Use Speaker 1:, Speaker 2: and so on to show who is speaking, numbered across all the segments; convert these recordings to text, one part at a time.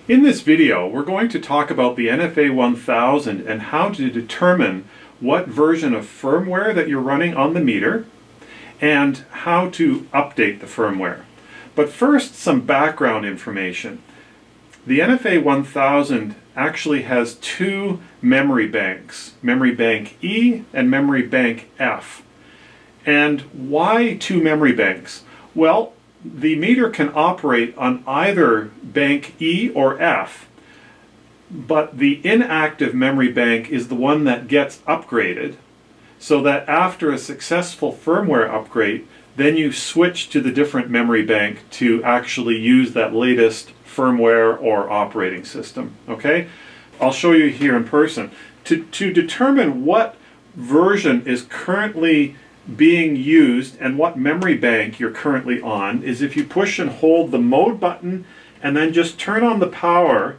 Speaker 1: In this video, we're going to talk about the NFA1000 and how to determine what version of firmware that you're running on the meter and how to update the firmware. But first, some background information. The NFA1000 actually has two memory banks, Memory Bank E and Memory Bank F. And why two memory banks? Well, the meter can operate on either bank E or F, but the inactive memory bank is the one that gets upgraded, so that after a successful firmware upgrade, then you switch to the different memory bank to actually use that latest firmware or operating system. Okay? I'll show you here in person. To determine what version is currently being used and what memory bank you're currently on is if you push and hold the mode button and then just turn on the power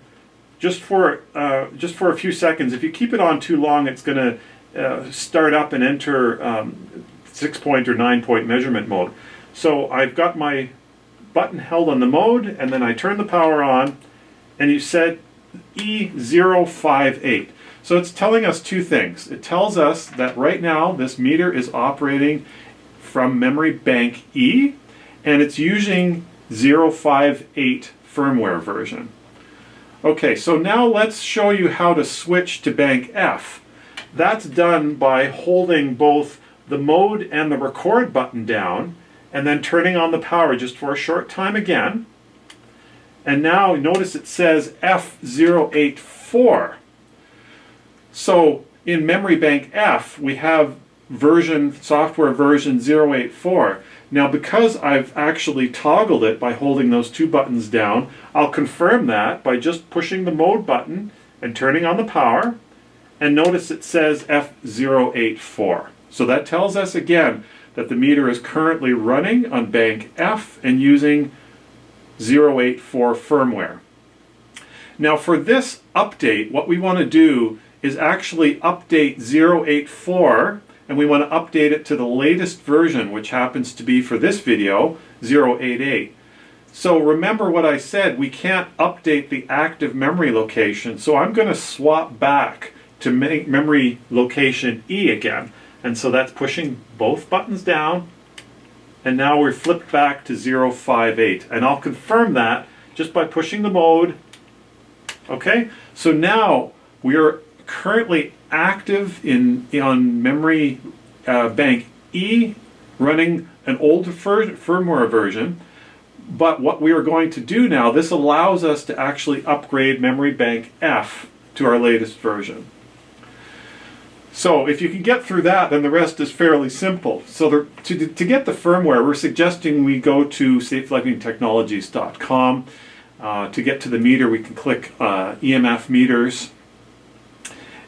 Speaker 1: just for a few seconds. If you keep it on too long, it's going to start up and enter 6-point or 9-point measurement mode. So I've got my button held on the mode, and then I turn the power on, and you set E058. So it's telling us two things. It tells us that right now this meter is operating from memory bank E, and it's using 058 firmware version. Okay, so now let's show you how to switch to bank F. That's done by holding both the mode and the record button down and then turning on the power just for a short time again. And now notice it says F084. So in memory bank F, we have software version 084. Now because I've actually toggled it by holding those two buttons down, I'll confirm that by just pushing the mode button and turning on the power. And notice it says F084. So that tells us again that the meter is currently running on bank F and using 084 firmware. Now for this update, what we want to do is actually update 084, and we want to update it to the latest version, which happens to be, for this video, 088. So remember what I said, we can't update the active memory location, so I'm going to swap back to memory location E again. And so that's pushing both buttons down, and now we're flipped back to 058. And I'll confirm that just by pushing the mode. Okay, so now we are currently active on memory bank E, running an older firmware version. But what we are going to do now, this allows us to actually upgrade memory bank F to our latest version. So if you can get through that, then the rest is fairly simple. So to get the firmware, we're suggesting we go to safelightingtechnologies.com. To get to the meter, we can click EMF meters,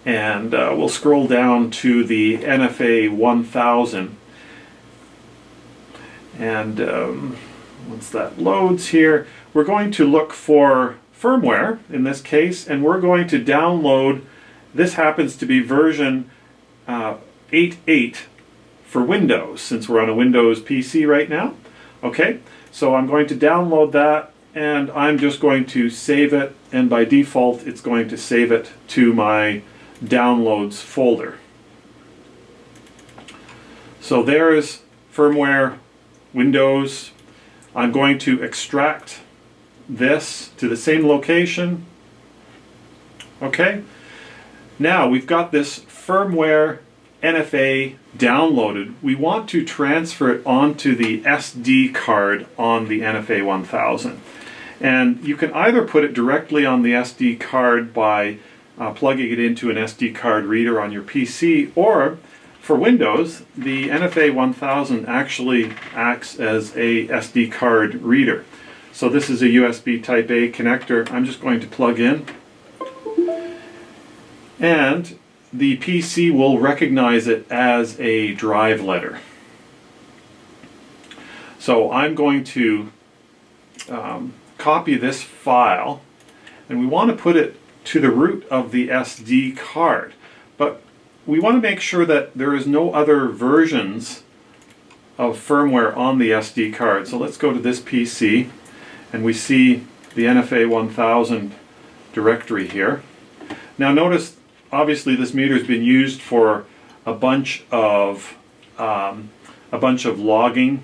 Speaker 1: and we'll scroll down to the NFA1000. And once that loads here, we're going to look for firmware in this case, and we're going to download. This happens to be version 8.8 for Windows, since we're on a Windows PC right now. Okay, so I'm going to download that, and I'm just going to save it, and by default it's going to save it to my downloads folder. So there's firmware, Windows. I'm going to extract this to the same location. Okay, now we've got this firmware NFA downloaded. We want to transfer it onto the SD card on the NFA1000. And you can either put it directly on the SD card by plugging it into an SD card reader on your PC, or for Windows, the NFA1000 actually acts as a SD card reader. So this is a USB Type A connector I'm just going to plug in. And the PC will recognize it as a drive letter. So I'm going to copy this file, and we want to put it to the root of the SD card. But we want to make sure that there is no other versions of firmware on the SD card. So let's go to this PC, and we see the NFA1000 directory here. Now notice, obviously this meter has been used for a bunch of logging,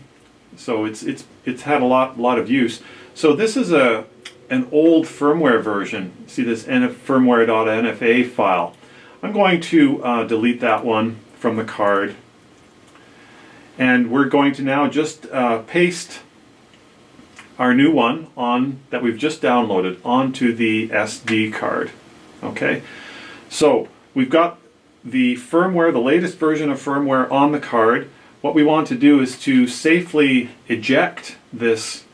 Speaker 1: so it's had a lot of use. So this is an old firmware version. See this firmware.nfa file. I'm going to delete that one from the card, and we're going to now just paste our new one that we've just downloaded onto the SD card. Okay, so we've got the firmware, the latest version of firmware on the card. What we want to do is to safely eject this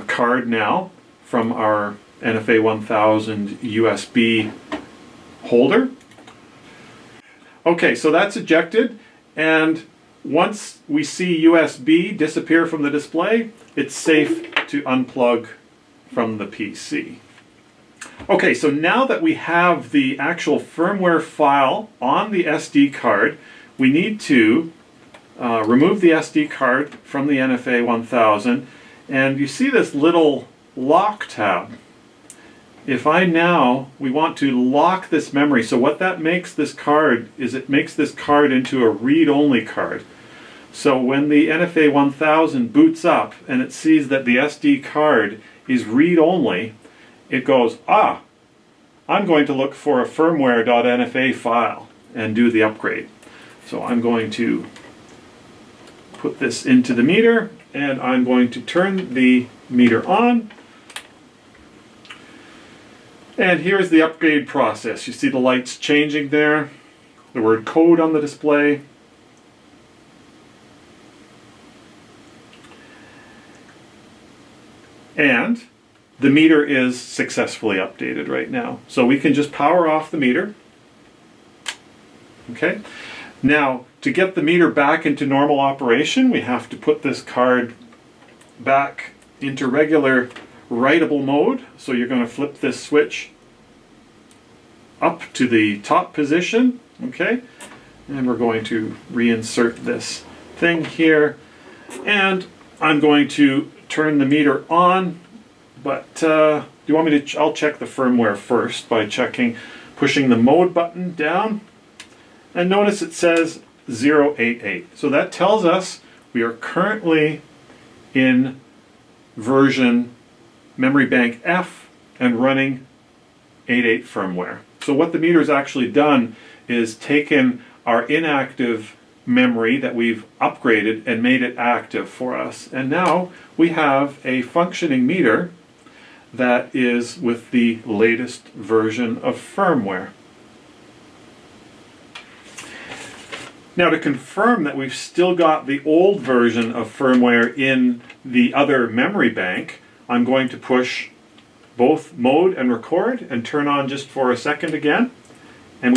Speaker 1: card now from our NFA1000 USB holder. Okay, so that's ejected, and once we see USB disappear from the display, it's safe to unplug from the PC. Okay, so now that we have the actual firmware file on the SD card, we need to remove the SD card from the NFA1000, and you see this little lock tab. If we want to lock this memory, so what that makes this card is it makes this card into a read-only card. So when the NFA1000 boots up and it sees that the SD card is read-only, it goes, I'm going to look for a firmware.nfa file and do the upgrade. So I'm going to put this into the meter, and I'm going to turn the meter on. And here's the upgrade process. You see the lights changing there, the word code on the display. And the meter is successfully updated right now. So we can just power off the meter. Okay. Now, to get the meter back into normal operation, we have to put this card back into regular writable mode. So you're going to flip this switch up to the top position. Okay. And we're going to reinsert this thing here. And I'm going to turn the meter on, but do you want me to? I'll check the firmware first by pushing the mode button down, and notice it says 088. So that tells us we are currently in version memory bank F and running 88 firmware. So what the meter's actually done is taken our inactive memory that we've upgraded and made it active for us. And now we have a functioning meter that is with the latest version of firmware. Now, to confirm that we've still got the old version of firmware in the other memory bank, I'm going to push both mode and record and turn on just for a second again. And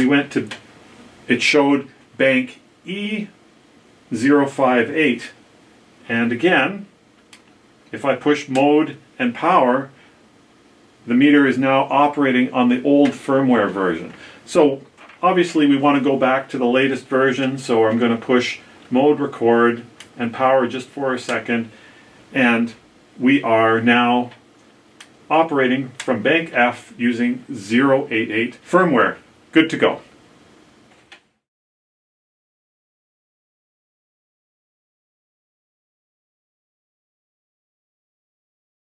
Speaker 1: it showed bank E058, and again, if I push mode and power, the meter is now operating on the old firmware version. So obviously we want to go back to the latest version, so I'm going to push mode, record, and power just for a second, and we are now operating from bank F using 088 firmware. Good to go.